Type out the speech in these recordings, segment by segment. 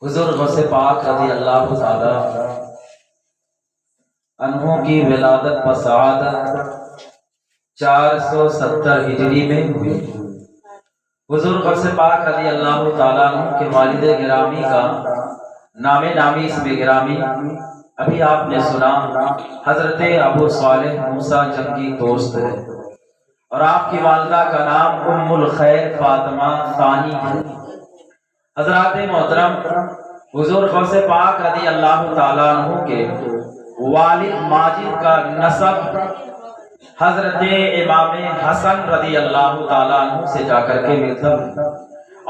حضور غوث پاک رضی اللہ تعالی عنہ کی ولادت بسعادت 470 ہجری میں ہوئی۔ حضور غوث پاک رضی اللہ تعالیٰ عنہ کے والد گرامی کا نام نامی اسم گرامی ابھی آپ نے سنا، حضرت ابو صالح موسیٰ جنگی دوست ہے، اور آپ کی والدہ کا نام ام الخیر فاطمہ ثانی ہے۔ حضرات محترم، حضور غوث پاک رضی اللہ تعالیٰ عنہ کے والد ماجد کا نسب حضرت امام حسن رضی اللہ تعالیٰ عنہ سے جا کر کے ملتا ہے،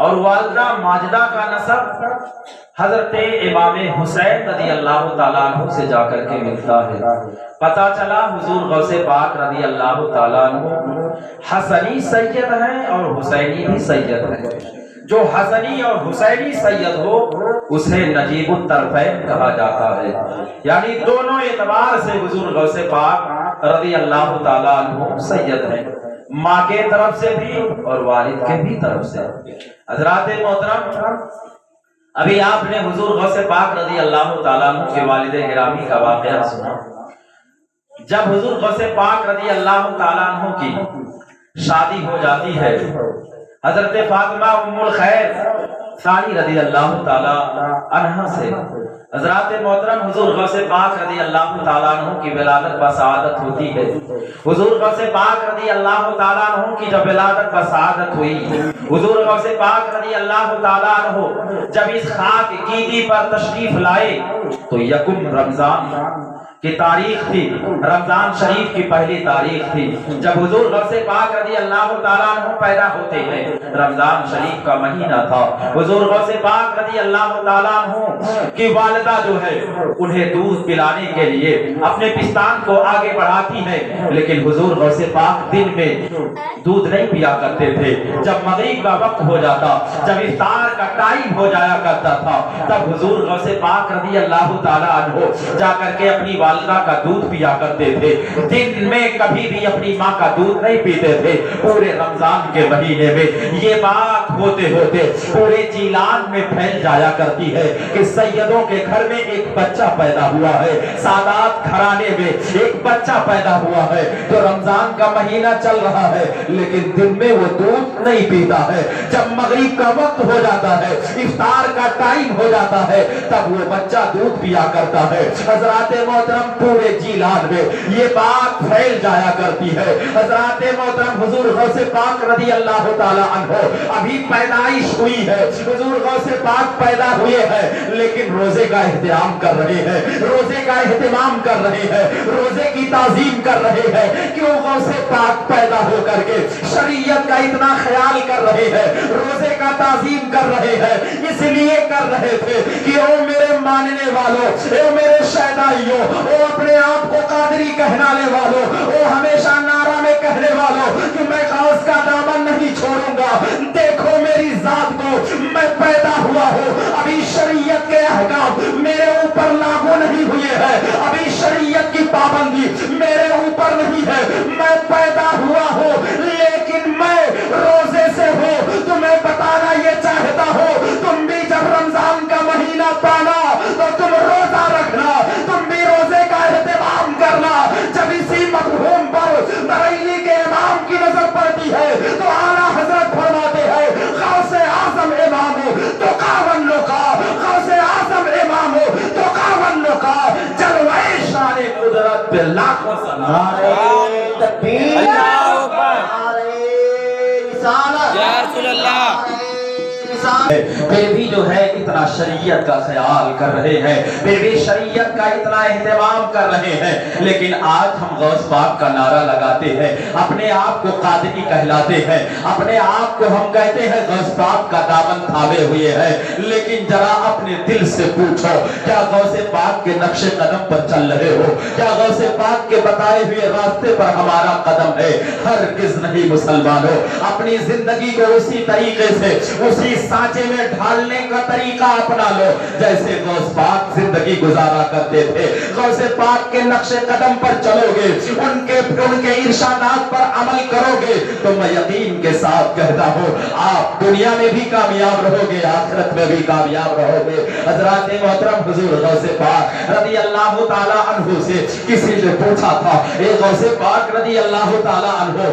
اور والدہ ماجدہ کا نسب حضرت امام حسین رضی اللہ تعالیٰ عنہ سے جا کر کے ملتا ہے۔ پتہ چلا حضور غوث پاک رضی اللہ تعالیٰ عنہ حسنی سید ہیں اور حسینی بھی سید ہیں۔ جو حسنی اور حسینی سید ہو اسے نجیب الطرفین کہا جاتا ہے، یعنی دونوں اعتبار سے حضور غوث پاک رضی اللہ تعالیٰ عنہ سید ہیں، ماں کے طرف سے بھی اور والد کے بھی طرف سے۔ حضرات محترم، ابھی آپ نے حضور غوث پاک رضی اللہ تعالیٰ عنہ کے والد گرامی کا واقعہ سنا۔ جب حضور غوث پاک رضی اللہ تعالیٰ عنہ کی شادی ہو جاتی ہے حضرت فاطمہ ام الخیر ثانی رضی اللہ تعالیٰ عنہ سے، حضرات محترم حضور غوث پاک رضی اللہ تعالیٰ عنہ کی ولادت بسعادت ہوتی ہے۔ حضور غوث پاک رضی اللہ تعالیٰ عنہ کی جب ولادت بسعادت ہوئی، حضور غوث پاک رضی اللہ تعالیٰ عنہ جب اس خاک گیدی پر تشریف لائے تو یکم رمضان کی تاریخ تھی، رمضان شریف کی پہلی تاریخ تھی جب حضور غوث پاک رضی اللہ تعالیٰ عنہ پیدا ہوتے ہیں۔ رمضان شریف کا مہینہ تھا۔ حضور غوث پاک رضی اللہ تعالیٰ عنہ کی والدہ جو ہے انہیں دودھ پلانے کے لیے اپنے پستان کو آگے بڑھاتی ہے، لیکن حضور غوث پاک دن میں دودھ نہیں پیا کرتے تھے۔ جب مغرب کا وقت ہو جاتا، جب افطار کا ٹائم ہو جایا کرتا تھا، تب حضور غوث پاک رضی اللہ تعالیٰ عنہ جا کر کے اپنی والدہ کا دودھ پیا کرتے تھے۔ دن میں کبھی بھی اپنی ماں کا دودھ نہیں پیتے تھے۔ پورے رمضان کے مہینے میں یہ بات ہوتے ہوتے پورے جیلان میں پھیل جایا کرتی ہے کہ سیدوں کے گھر میں ایک بچہ پیدا ہوا ہے، سادات گھرانے میں ایک بچہ پیدا ہوا ہے جو رمضان کا مہینہ چل رہا ہے لیکن دن میں وہ دودھ نہیں پیتا ہے۔ جب مغرب کا وقت ہو جاتا ہے، افطار کا ٹائم ہو جاتا ہے، تب وہ بچہ دودھ پیا کرتا ہے۔ حضرات محترم، پورے جیلان میں یہ بات پھیل جایا کرتی ہے۔ حضرات محترم، حضور غوث پاک رضی اللہ تعالیٰ عنہ ابھی پیدائش ہوئی ہے، حضور غوث پاک پیدا ہوئے ہیں لیکن روزے کا اہتمام کر رہے ہیں، روزے کا اہتمام کر رہے ہیں، روزے کی تعظیم کر رہے ہیں۔ کیوں؟ غوث پاک پیدا ہو کر کے شریعت کا اتنا خیال کر رہے ہیں، روزے کا تعظیم کر رہے ہیں، اس لیے کر رہے تھے کہ او میرے ماننے والوں، او میرے شیدائیوں، او اپنے آپ کو قادری کہلانے والوں، او ہمیشہ نعرہ میں کہنے والوں کہ میں غوث کا دامن نہیں چھوڑوں گا، دیکھو میری ذات کو، میں پیدا ہوا ہوں، ابھی شریعت کے احکام میرے اوپر لاگو نہیں ہوئے ہیں، ابھی شریعت کی پابندی میرے اوپر نہیں ہے، میں پیدا ہوا ہوں لیکن میں روزے سے ہوں۔ تمہیں بتانا یہ چاہتا ہوں، تم بھی جب رمضان کا مہینہ پانا تو تم روزہ رکھنا، تم بھی روزے کا اہتمام کرنا۔ جب اسی مفہوم پر بریلی کے امام کی نظر پڑتی ہے تو اعلیٰ حضرت فرماتے ہیں غوث اعظم امام تو کاون لوکا، غوث اعظم امام تو کاون لوکا، جلوہ شان قدرت پہ لاکھوں سلام۔ تکبیر، اللہ اکبر، یا رسول اللہ۔ پھر بھی جو ہے اتنا شریعت کا خیال کر رہے ہیں، پھر بھی شریعت کا اتنا اہتمام کر رہے ہیں، لیکن آج ہم غوث پاک کا نعرہ لگاتے ہیں، اپنے آپ کو قادری کہلاتے ہیں، اپنے آپ کو ہم کہتے ہیں غوث پاک کا دامن تھامے ہوئے ہیں، لیکن ذرا اپنے دل سے پوچھو کیا غوث پاک کے نقش قدم پر چل رہے ہو؟ کیا غوث پاک کے بتائے ہوئے راستے پر ہمارا قدم ہے؟ ہرگز نہیں مسلمانوں، اپنی زندگی کو اسی طریقے سے، اسی سانچے ढांचे में ढालने का तरीका अपना लो। जैसे गौस पाक जिंदगी गुजारा करते थे, गौसे पाक के नक्शे कदम पर चलोगे, उनके इरशादात पर अमल करोगे, तो मैं यकीन के साथ कहता हूँ आप दुनिया में भी कामयाब रहोगे, आखिरत में भी कामयाब रहोगे। हजरात मोहतरम हुजूर गौसे पाक रज़ी अल्लाह ताला अन्हु से किसी ने पूछा था, ए गौसे पाक रज़ी अल्लाह ताला अन्हु,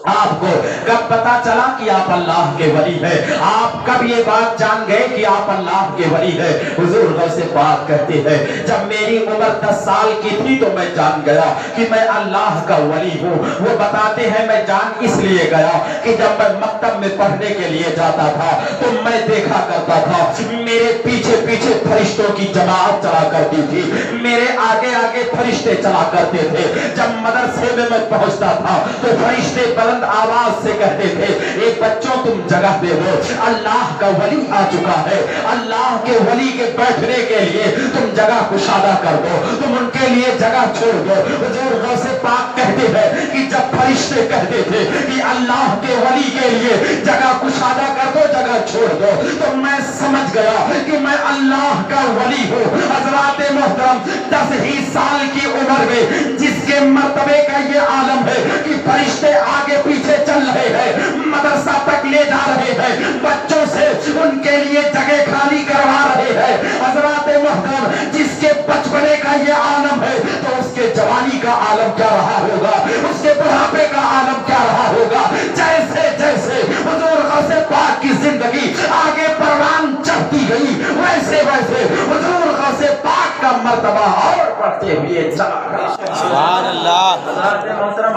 आपको कब पता चला कि आप अल्लाह के वली है? आप कब ये बात जान गए कि आप अल्लाह के वली है? हुजूर गौसे पाक कहते हैं, जब मेरी उम्र 10 साल की थी तो मैं जान गया कि मैं अल्लाह का वली हूँ। वो बताते हैं मैं जान इसलिए गया कि जब मैं मकतब में पढ़ने के लिए जाता था तो मैं देखा करता था मेरे पीछे पीछे फरिश्तों की जमात चला करती थी, मेरे आगे आगे फरिश्ते चला करते थे। जब मदरसे में मैं पहुंचता था तो फरिश्ते बुलंद आवाज से कहते थे, एक बच्चों तुम जगह दे दो, अल्लाह का वली आ चुका है, अल्लाह के वली के बैठने के लिए तुम जगह कुशादा कर दो, तुम उनके लिए जगह छोड़ दो। हुजूर गौसे पाक कहते हैं कि जब फरिश्ते कहते थे कि अल्लाह के वली के लिए जगह कुशादा कर दो, जगह छोड़ दो, तो मैं समझ गया कि मैं अल्लाह का वली हूँ। हज़रात मोहतरम 10 ही साल की उम्र में जिसके मर्तबे का ये आलम है कि फरिश्ते आगे पीछे चल रहे हैं, मदरसा तक ले जा रहे हैं, बच्चों से उनके लिए जगह खाली करवा रहे हैं। हज़रात मोहतरम जिसके बचपने का ये आलम है तो उसके जवानी का आलम क्या रहा होगा, उसके बुढ़ापे का आलम क्या रहा होगा। जैसे जैसे हुजूर गौसे पाक की जिंदगी आगे परवान चढ़ती गई, वैसे वैसे हुजूर गौसे पाक का मर्तबा और बढ़ते हुए चला गया। सुभान अल्लाह।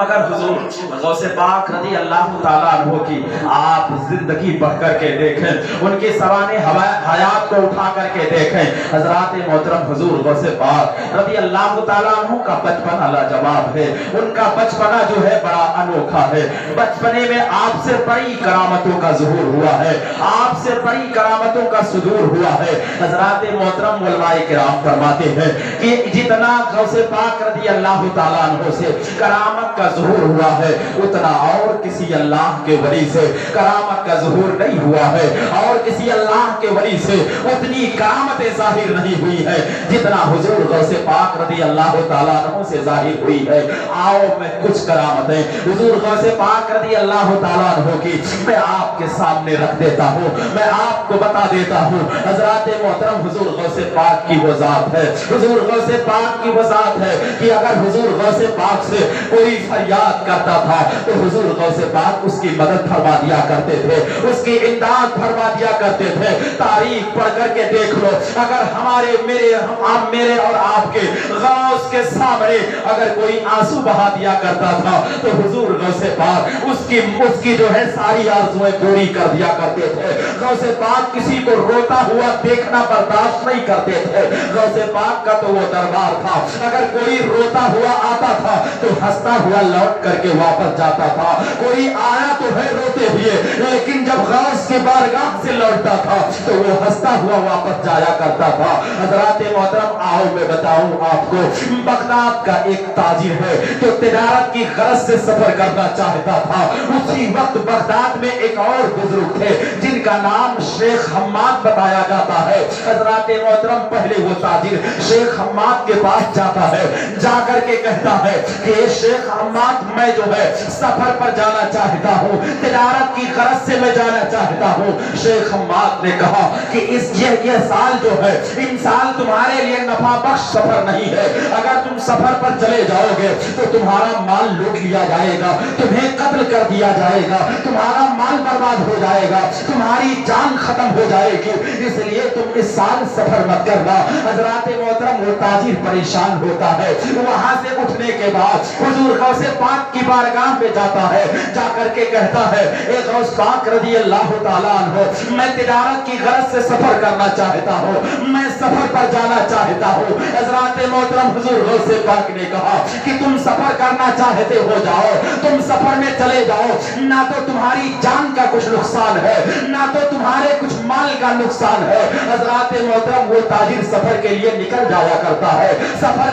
अगर हुजूर गौसे पाक रज़ी अल्लाह ताला अन्हु की आप जिंदगी बढ़ करके देखें, उनके सवाने हयात को उठा करके देखें, हजरात मोहतरम हुजूर गौसे पाक रज़ी अल्लाह ताला अन्हु का बचपना लाजवाब है। उनका बचपना जो है बड़ा अनोखा है। बचपने में आपसे बड़ी करामतों का ज़ुहूर हुआ है, आपसे बड़ी करामतों का सुदूर हुआ है। हजरात मोहतरम उलमाए किराम फरमाते हैं कि जितना गौसे पाक रज़ी अल्लाह ताला अन्हु से करामत का ज़ुहूर हुआ है, उतना और किसी अल्लाह के वली से करामत का ज़ुहूर नहीं हुआ है, और किसी अल्लाह के वली से उतनी करामतें जाहिर नहीं हुई है जितना हुजूर गौसे पाक रज़ी अल्लाह ताला अन्हु से जाहिर हुई है। आओ मैं कुछ करामतें हुजूर गौसे पाक रज़ी अल्लाह ताला अन्हु की मैं आपके सामने रख देता हूँ, मैं आपको बता देता हूँ। हज़रात मोहतरम हुजूर गौसे पाक की वो जात है, हुजूर गौसे पाक की वो जात है कि अगर हुजूर गौसे पाक से कोई फरियाद करता था तो हुजूर गौसे पाक उसकी मदद फरमा दिया करते थे, उसकी इमदाद फरमा दिया करते थे। तारीख पढ़ करके देख लो, अगर हमारे मेरे और आपके गौस के सामने अगर कोई आंसू बहा दिया करता था तो हुजूर गौसे पाक उसकी जो है सारी आरज़ुएं पूरी कर दिया करते थे। गौसे पाक किसी को रोता हुआ देखना बर्दाश्त नहीं करते थे। गौसे पाक का तो वो दरबार था, अगर कोई रोता हुआ आता था तो हंसता हुआ लौट करके वापस जाता था। कोई आया तो है रोते हुए, लेकिन जब गौस के बारगाह से लौटता था तो वो हंसता हुआ वापस जाया करता था। हज़रात मोहतरम आओ मैं बताऊं आपको, बगदाद का एक ताजिर है तो तिजारत की गरज से सफर करना चाहता था। उसी वक्त बगदाद में एक और बुजुर्ग थे जिनका नाम शेख हम्माद बताया जाता है। हज़रात मोहतरम पहले वो ताजिर शेख हम्माद के पास जाता है, जाकर के कहता है कि शेख हम्माद मैं जो है सफर पर जाना चाहता हूँ, तिजारत की गरज से मैं जाना चाहता हूँ। शेख हम्माद ने कहा कि ये साल जो है इन साल तुम्हारे लिए नफा बख्श सफर नहीं है, अगर तुम सफर पर चले जाओगे तो तुम्हारा माल लूट लिया जाएगा, तुम्हें कत्ल कर दिया जाएगा, तुम्हारा माल बर्बाद हो जाएगा, तुम्हारी जान खत्म हो जाएगी, इसलिए तुम इस साल सफर मत करना। हज़रात मोहतरम वो ताजिर परेशान होता है, वहां से उठने के बाद हुजूर गौसे पाक की बारगाह में जाता है, जाकर के कहता है ए गौस पाक रज़ी अल्लाह ताला अन्हु, मैं तिजारत की गरज से सफर करना चाहता हूँ, मैं सफर पर जाना चाहता हूँ। हज़रात मोहतरम हुजूर गौसे पाक ने कहा कि तुम सफर करना चाहते हो जाओ, तुम सफर में चले जाओ, ना तो तुम्हारी जान का कुछ नुकसान है, ना तो तुम्हारे कुछ माल का नुकसान है। हज़रात मोहतरम वो ताजिर सफर के लिए निकल जाया करता है, सफर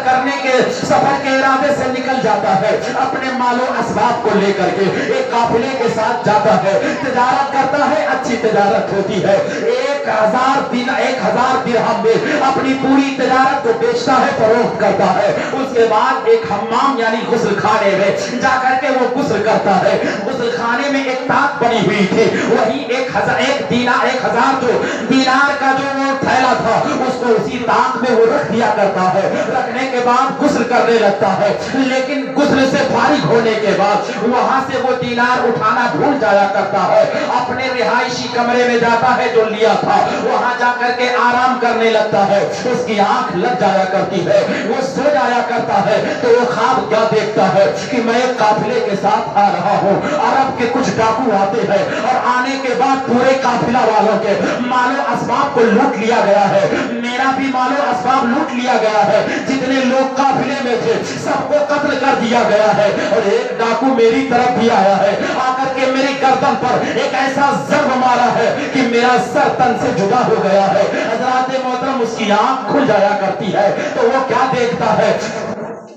सफर के इरादे से निकल जाता है, अपने मालो असबाब को लेकर के एक काफिले के साथ जाता है, तिजारत करता है, अच्छी तिजारत होती है, 1000 दिरहम में अपनी पूरी तिजारत को बेचता है, फरोख्त करता है। उसके बाद एक हम्माम यानी गुस्ल खाने में जाकर के वो गुस्ल करता है। गुस्ल खाने में एक ताक बनी हुई थी, वही 1000 जो दीनार का जो वो थैला था उसको उसी ताक में वो रख दिया करता है। रखने के बाद गुस्ल करने लगता है, लेकिन गुस्ल से फारिग होने के बाद वहां से वो दीनार उठाना भूल जाया करता है। अपने रिहायशी कमरे में जाता है जो लिया था, वहां जाकर के आराम करने लगता है। उसकी आंख लग जाया करती है, वो सो जाया करता है। तो वो ख्वाब क्या देखता है कि मैं एक काफिले के साथ आ रहा हूँ, अरब के कुछ डाकू आते हैं और आने के बाद पूरे काफिला वालों के मालो असबाब को लूट लिया गया है, मेरा भी मालो असबाब लूट लिया गया है, जितने लोग काफिले में थे सबको कत्ल कर दिया गया है। और एक डाकू मेरी तरफ भी आया है, आकर के मेरी गर्दन पर एक ऐसा जर्ब मारा है कि मेरा सर तन से जुदा हो गया है। हज़रात मोहतरम उसकी आंख खुल जाया करती है तो वो क्या देखता है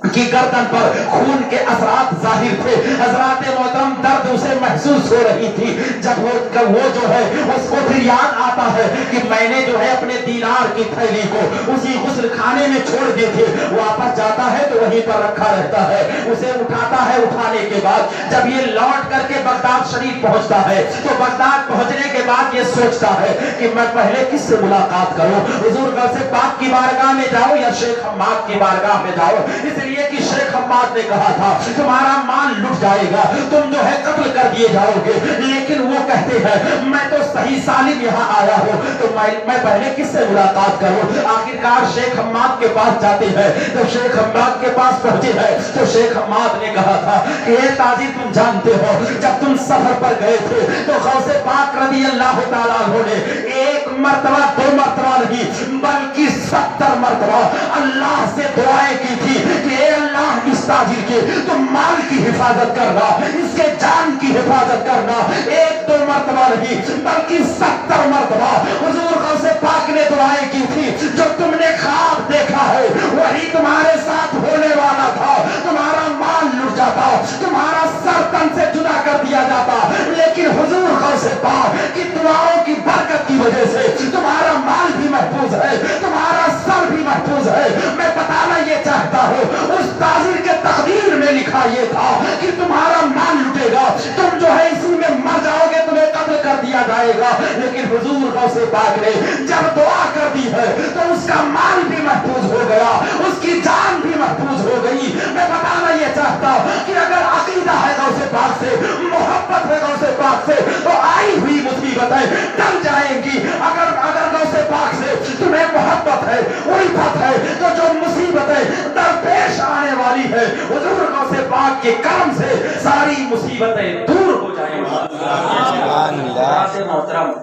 कि गर्दन पर खून के असरात जाहिर थे। हज़रात मोहतरम दर्द उसे महसूस हो रही थी। जब वो जो है उसको फिर याद आता है कि मैंने जो है अपने दीनार की थैली को उसी गुस्ल खाने में छोड़ दी थी। वापस जाता है तो वहीं पर रखा रहता है, उसे उठाता है। उठाने के बाद जब ये लौट करके बगदाद शरीफ पहुंचता है तो बगदाद पहुंचने के बाद ये सोचता है कि मैं पहले किससे मुलाकात करूं, हुजूर गौसे पाक की बारगाह में जाओ या शेख हम्माद की बारगाह में जाओ। इसलिए कि शेख हम्माद ने कहा था तुम्हारा माल लुट जाएगा, तुम जो है कत्ल कर दिए जाओगे। लेकिन वो कहते हैं मैं तो सही सालिम यहाँ आया हूँ, तो मैं पहले किससे मुलाकात करूं। आखिरकार शेख हम्माद के पास जाते हैं। तो शेख हम्माद के पास पहुंचे हैं तो शेख हम्माद ने कहा था कि ए ताजी तुम जानते हो जब तुम सफर पर गए थे तो गौसे पाक रज़ी अल्लाह तआला अन्हु ने 1 मरतबा 2 मरतबा नहीं बल्कि 70 मरतबा अल्लाह से दुआएं की थी कि ए अल्लाह इस ताजिर के तुम माल की हिफाजत करना, इसके जान की हिफाजत करना। 1-2 मरतबा नहीं बल्कि 70 मरतबा हुजूर गौसे पाक ने दुआएं की थी। जो तुमने ख्वाब देखा है वही तुम्हारे साथ होने वाला था। तुम्हारा माल लुट जाता, तुम्हारा सर तन से जुदा कर दिया जाता, लेकिन हुजूर गौसे पाक की दुआओं की बरकत की वजह से तुम्हारा माल भी महफूज है, तुम्हारा सर भी महफूज है। मैं बताना ये चाहता हूँ उस ताजिर के तकदीर में लिखा ये था कि तुम्हारा माल लुटेगा, तुम जो है इसी में मर जाओगे, तुम्हें कत्ल कर दिया जाएगा। लेकिन हुजूर गौसे पाक ने जब दुआ कर दी है तो उसका माल भी महफूज हो गया, उसकी जान भी महफूज हो गई। मैं बताना ये चाहता हूँ कि अगर अकीदा है गौसे पाक से, मोहब्बत है गौसे पाक से, तो आई हुई मुसीबतें टल जाएंगी। अगर गौसे पाक से तुम्हें मोहब्बत है, उल्फत है, तो जो मुसीबतें दरपेश आने वाली है हुजूर गौसे पाक के करम से सारी मुसीबतें दूर हो जाएंगी।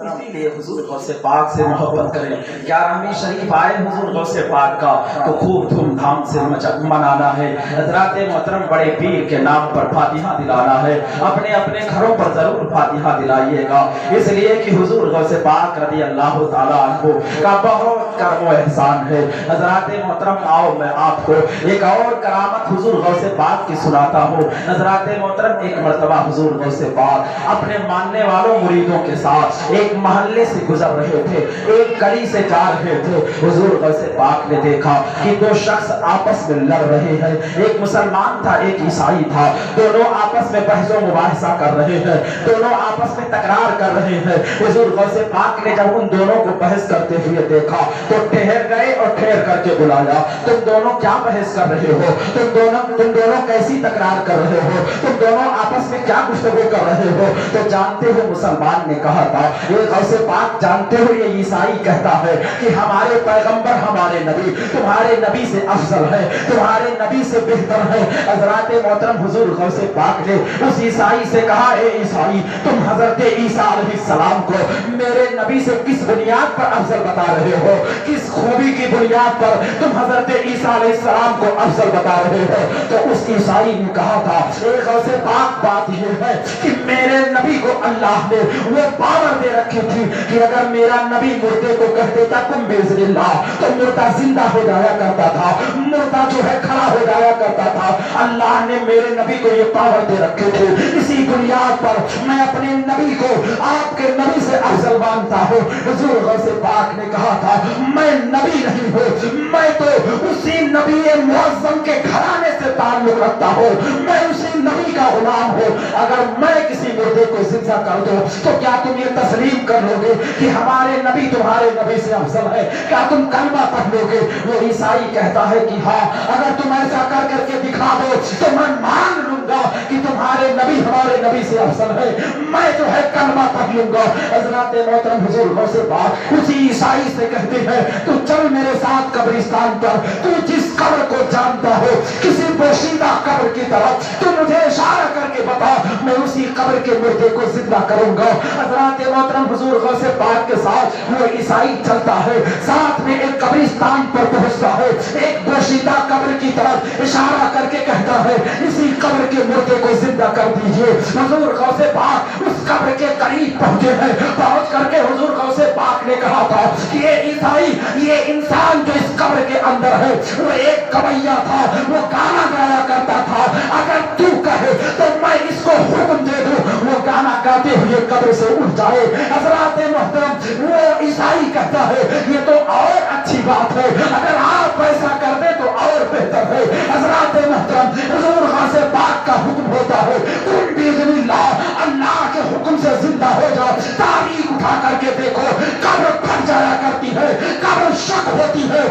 इसीलिए हुजूर गौसे पाक से मोहब्बत करें। 11वीं शरीफ आए हुजूर गौसे पाक का तो खूब धूमधाम से मनाना है। हज़रात मोहतरम बड़े पीर के नाम पर फातिहा दिलाना है। अपने अपने घरों पर जरूर फातिहा दिलाइएगा, इसलिए कि हुजूर गौसे पाक रज़ी अल्लाह तआला अन्हु का बहुत करम एहसान है। हज़रात मोहतरम आओ मैं आपको एक और करामत हुजूर गौसे पाक की सुनाता हूँ। हज़रात मोहतरम एक मर्तबा हुजूर गौसे पाक अपने मानने वालों मुरीदों के साथ एक महल्ले से गुजर रहे थे, एक गली से जा रहे थे। हुजूर गौसे पाक ने देखा कि 2 शख्स आपस में लड़ रहे हैं, एक मुसलमान था एक ईसाई था। दोनों आपस में बहसो मुबाहिसा कर रहे हैं, दोनों आपस में तकरार कर रहे हैं। हुजूर गौसे पाक ने जब उन दोनों को बहस करते हुए देखा तो ठहर गए और ठहर करके बुलाया, तुम दोनों क्या बहस कर रहे हो, तुम दोनों कैसी तकरार कर रहे हो, तुम दोनों आपस में क्या गुफ्तगू कर रहे हो। तो जानते हो मुसलमान ने कहा था, ये गौसे पाक जानते हो ये ईसाई कहता है कि हमारे पैगंबर हमारे नबी तुम्हारे नबी से अफजल है, तुम्हारे नबी से बेहतर है। हज़रात मोहतरम हुजूर गौसे पाक ने उस ईसाई से कहा, ए ईसाई तुम हजरत ईसा अलैहिस्सलाम को मेरे नबी से किस बुनियाद पर अफजल बता रहे हो, किस खूबी की बुनियाद पर तुम हजरत ईसा अलैहिस्सलाम को अफजल बता रहे हो। तो उस ईसाई ने कहा था, ए गौसे पाक बात यह है कि मेरे नबी को अल्लाह ने वो पावर दे रखी थी कि अगर मेरा नबी मुर्दे को कह देता तुम बिज़निल्लाह तो मुर्दा जिंदा हो जाया करता था, मुर्दा जो है खड़ा हो जाया करता था। अल्लाह ने मेरे नबी को ये पावर दे रखे थे। इसी बुनियाद पर मैं अपने नबी को आपके नबी से अफजल मानता हूँ। हुजूर गौसे पाक ने कहा था मैं नबी नहीं हूँ, मैं तो उसी नबी मुअज़्ज़म के घराने से ताल्लुक रखता हूँ, मैं उसी नबी का गुलाम हूँ। अगर मैं किसी मुर्दे को जिंदा कर दूं तो क्या तुम ये तस्लीम कर लोगे कि हमारे नबी तुम्हारे नबी से अफजल है? क्या तुम कलमा पढ़ लोगे? वो ईसाई कहता है कि हाँ, अगर तुम ऐसा कर करके दिखा दो तो मैं मान लूंगा कि तुम्हारे नबी हमारे नबी से अफजल है, मैं जो है कलमा पढ़ लूंगा। हज़रत मोहतरम हुजूर गौसे पाक उसी ईसाई से कहते हैं तू चल मेरे साथ कब्रिस्तान पर, तू जिस कब्र को जानता हो किसी पोशीदा कब्र की तरफ तू मुझे इशारा करके बता, मैं उसी कब्र के मुर्दे को जिंदा करूंगा। हज़रत मोहतरम हुजूर गौसे पाक के साथ वो ईसाई चलता है, साथ में एक कब्रिस्तान पर पहुंचता है, एक पोशीदा कब्र की तरफ इशारा करके कहता है इसी कब्र के मुर्दे को जिंदा कर दीजिए। हुजूर गौसे पाक उस कब्र के करीब पहुंचे हैं, पहुंच करके हुजूर गौसे पाक ने कहा था कि ये ईसाई, ये इंसान जो इस कब्र के अंदर है वो एक कवैया था, वो गाना गाया करता था, अगर तू कहे तो मैं इसको हुक्म दे दूं वो गाना गाते हुए कब्र से उठ जाए। हज़रत मोहतरम वो ईसाई कहता है ये तो और अच्छी बात है, अगर आप ऐसा कर दे तो और बेहतर है। हज़रत मोहतरम हुजूर गौसे पाक का हुक्म होता है तुम बिज़निल्लाह अल्लाह के हुक्म से जिंदा हो जाओ। तारीख उठा करके देखो कब्र फट जाया करती है, कब्र शक होती है,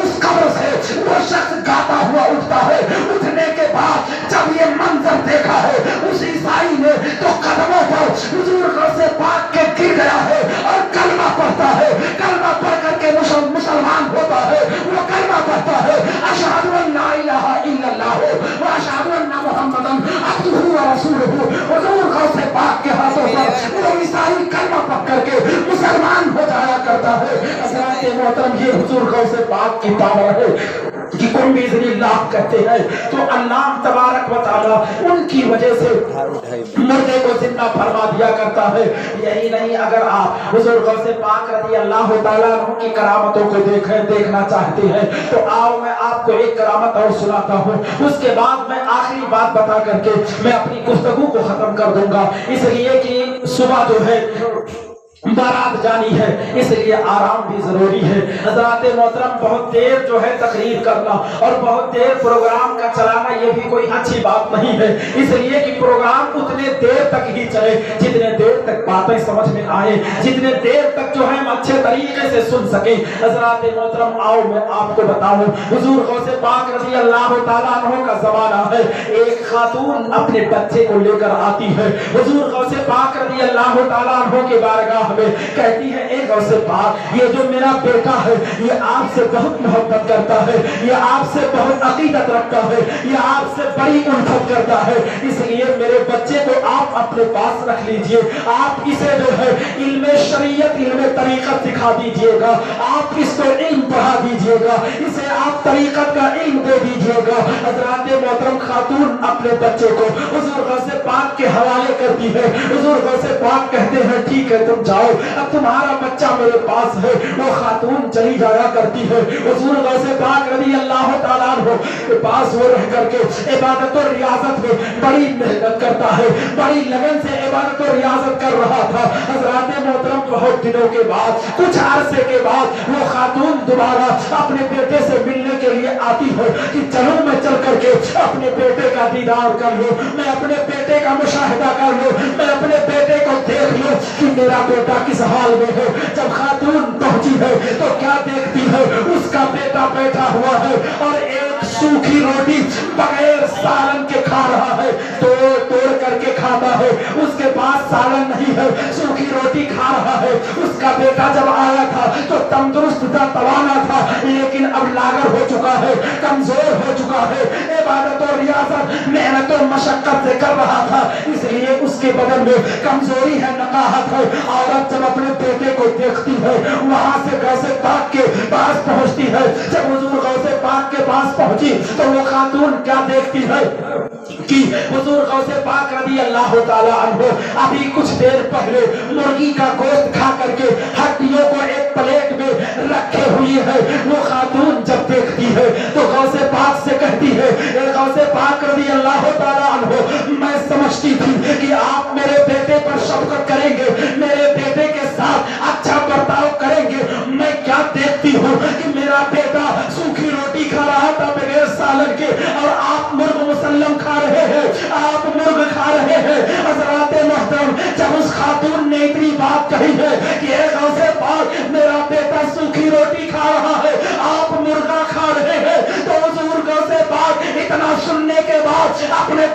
उस कब्र से वो शख्स गाता हुआ उठता है। उठने के बाद जब ये मंजर देखा है उस ईसाई ने तो कदमों पर हुजूर गौसे पाक के गिर गया है और कलमा पढ़ता है। कलमा पढ़ करके मुसलमान होता है, वो कलमा पढ़ता है अशहदु अल्ला इलाहा इल्लल्लाह व अशहदु अन्ना मुहम्मदन अब्दुहु व रसूलुहु। हुजूर गौसे पाक के हाथों पर वो ईसाई कलमा पढ़ करके मुसलमान हो जाया करता है। हज़रत मोहतरम ये हुजूर गौसे पाक की पावर है कि कुल बिज़निल्लाह कहते हैं तो अल्लाह तबारक व तआला उनकी वजह से मुर्दे को जिंदा फरमा दिया करता है। यही नहीं, अगर आप हुजूर गौसे पाक रज़ी अल्लाह तआला अन्हु की करामतों को देखना चाहते हैं तो आओ मैं आपको एक करामत और सुनाता हूँ, उसके बाद मैं आखिरी बात बता करके मैं अपनी गुफ्तगू को खत्म कर दूंगा। इसलिए कि सुबह जो है बारात जानी है, इसलिए आराम भी जरूरी है। हज़रत मोहतरम बहुत देर जो है तकरीर करना और बहुत देर प्रोग्राम का चलाना ये भी कोई अच्छी बात नहीं है, इसलिए कि प्रोग्राम उतने देर तक ही चले जितने देर तक बातें समझ में आए, जितने देर तक जो है हम अच्छे तरीके से सुन सके। हज़रत मोहतरम आओ मैं आपको बताऊं, हुजूर गौसे पाक रज़ी अल्लाह तआला अन्हु का जमाना है। एक खातून अपने बच्चे को लेकर आती है हुजूर गौसे पाक रज़ी अल्लाह तआला अन्हु के बारगाह में, कहती है ए गौसे पाक, ये जो मेरा बेटा है ये आपसे बहुत मोहब्बत करता है, ये आपसे बहुत अकीदत रखता है, ये आपसे बड़ी उल्फत करता है, इसलिए मेरे बच्चे को आप अपने पास रख लीजिए, आप इसे जो है इल्मे शरीयत इल्मे तरीकत सिखा दीजिएगा, आप इसको इल्म पढ़ा दीजिएगा, इसे आप तरीकत का इल्म दे दीजिएगा। हज़रत मोहतरम खातून अपने बच्चे को हुजूर गौसे पाक के हवाले करती है। हुजूर गौसे पाक कहते हैं ठीक है तुम जाओ, अब तुम्हारा बच्चा मेरे पास है। वो खातून चली जाया करती है, हुजूर गौसे पाक रज़ी अल्लाह तआला अन्हु के पास वो रह करके इबादत और रियाजत में बड़ी मेहनत करता है, बड़ी लगन से इबादत और रियाजत कर रहा था। हज़रत मोहतरम बहुत दिनों के बाद, कुछ अरसे के बाद वो खातून दोबारा अपने बेटे से मिलने के लिए आती है कि चलो मैं चल करके अपने बेटे का दीदार कर लूं, मैं अपने बेटे का मुशाहिदा कर लूं, मैं अपने बेटे को देख लूं कि मेरा बेटा किस हाल में है। जब खातून पहुंची है तो क्या देखती है, उसका बेटा बैठा हुआ है और एक सूखी रोटी बगैर सालन के खा रहा है, तोड़ करके खाता है, उसके पास सालन नहीं है, सूखी रोटी खा रहा है। उसका बेटा जब आया था तो तंदुरुस्त था, तवाना था, लेकिन अब लागर हो चुका है, कमजोर हो चुका है, इबादत और रियाजत मेहनत और मशक्कत से कर रहा था, इसलिए उसके बदन में कमजोरी है, नकाहत है। औरत जब अपने बेटे को देखती है, वहां से गौसे पाक के पास पहुंचती है। जब हुजूर गौसे पाक के पास पहुंची पहुंची तो वो खातून क्या देखती है कि हुजूर गौसे पाक रज़ी अल्लाह ताला अन्हु अभी कुछ देर पहले मुर्गी का गोश्त खा करके हड्डियों को एक प्लेट में रखे हुई है। वो खातून जब देखती है तो गौसे पाक से कहती है, ए गौसे पाक रज़ी अल्लाह ताला अन्हु, मैं समझती थी कि आप मेरे बेटे पर शफकत करेंगे, मेरे बेटे के साथ अच्छा बर्ताव करेंगे। मैं क्या देखती हूँ कि मेरा बेटा सूखी रोटी खा रहा था बगैर सालन के, और आप मुर्ग मुसल्लम खा रहे हैं, आप मुर्ग खा रहे हैं। हज़रात मोहतरम, जब उस खातून ने इतनी बात कही है कि ए गौसे पाक, मेरा बेटा सूखी रोटी खा रहा है, आप मुर्गा खा रहे हैं, तो हुजूर गौसे पाक इतना सुनने के बाद अपने